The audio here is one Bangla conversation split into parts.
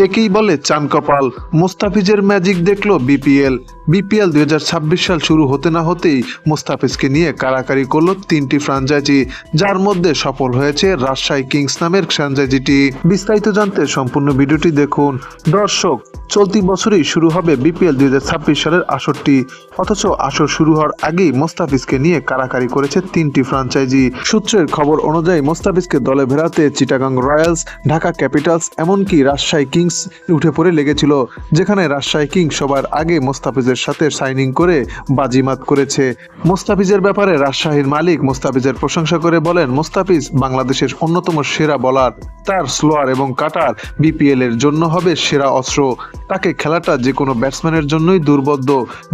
একেই বলে চান কপাল। মোস্তাফিজের ম্যাজিক দেখলো বিপিএল 2026 সাল শুরু হতে না হতেই মোস্তাফিজকে নিয়ে কারাকারি করলো তিনটি ফ্র্যাঞ্চাইজি, যার মধ্যে সফল হয়েছে রাজশাহী কিংস নামের ফ্র্যাঞ্চাইজিটি। বিস্তারিত জানতে সম্পূর্ণ ভিডিওটি দেখুন। দর্শক, চলতি বছরই শুরু হবে বিপিএল 2026 সালের আসরটি, অথচ আসর শুরু হওয়ার আগেই মোস্তাফিজকে নিয়ে কারাকারি করেছে তিনটি ফ্র্যাঞ্চাইজি। সূত্রের খবর অনুযায়ী মোস্তাফিজকে দলে ভেড়াতে চিটাগাং রয়্যালস, ঢাকা ক্যাপিটালস, এমনকি রাজশাহী কিংস উঠে পড়ে লেগেছিল, যেখানে রাজশাহী কিংস সবার আগে মোস্তাফিজের সাথে সাইনিং করে বাজিমাত করেছে। মোস্তাফিজের ব্যাপারে রাজশাহীর মালিক মোস্তাফিজের প্রশংসা করে বলেন, মোস্তাফিজ বাংলাদেশের অন্যতম সেরা বোলার। তার স্লোয়ার এবং কাটার বিপিএল এর জন্য হবে সেরা অস্ত্র। তাকে খেলাটা যে কোনো ব্যাটসম্যানের জন্যই দুর্বোধ্য,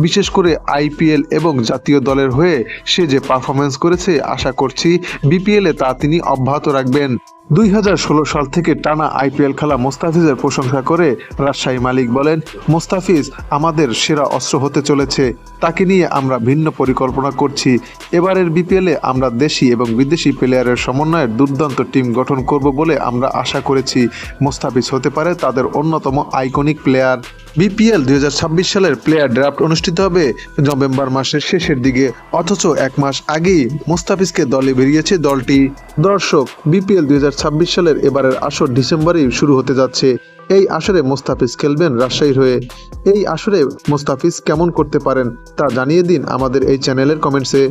বিশেষ করে আইপিএল এবং জাতীয় দলের হয়ে সে যে পারফরমেন্স করেছে, আশা করছি বিপিএলে তা তিনি অব্যাহত রাখবেন। 2016 সাল থেকে টানা আইপিএল খেলা মোস্তাফিজের প্রশংসা করে রাজশাহী মালিক বলেন, মোস্তাফিজ আমাদের সেরা অস্ত্র হতে চলেছে। তাকে নিয়ে আমরা ভিন্ন পরিকল্পনা করছি। এবারের বিপিএলে আমরা দেশি এবং বিদেশি প্লেয়ারের সমন্বয়ে দুর্দান্ত টিম গঠন করব বলে আমরা আশা করেছি। মোস্তাফিজ হতে পারে তাদের অন্যতম আইকনিক প্লেয়ার। বিপিএল 2026 সালের প্লেয়ার ড্রাফট অনুষ্ঠিত হবে নভেম্বর মাসের শেষের দিকে, অথচ এক মাস আগেই মোস্তাফিজকে দলে বেরিয়েছে দলটি। দর্শক, বিপিএল 2026 সালের এবারের আসর ডিসেম্বরেই শুরু হতে যাচ্ছে। এই আসরে মোস্তাফিজ খেলবেন রাজশাহীর হয়ে। এই আসরে মোস্তাফিজ কেমন করতে পারেন তা জানিয়ে দিন আমাদের এই চ্যানেলের কমেন্টসে।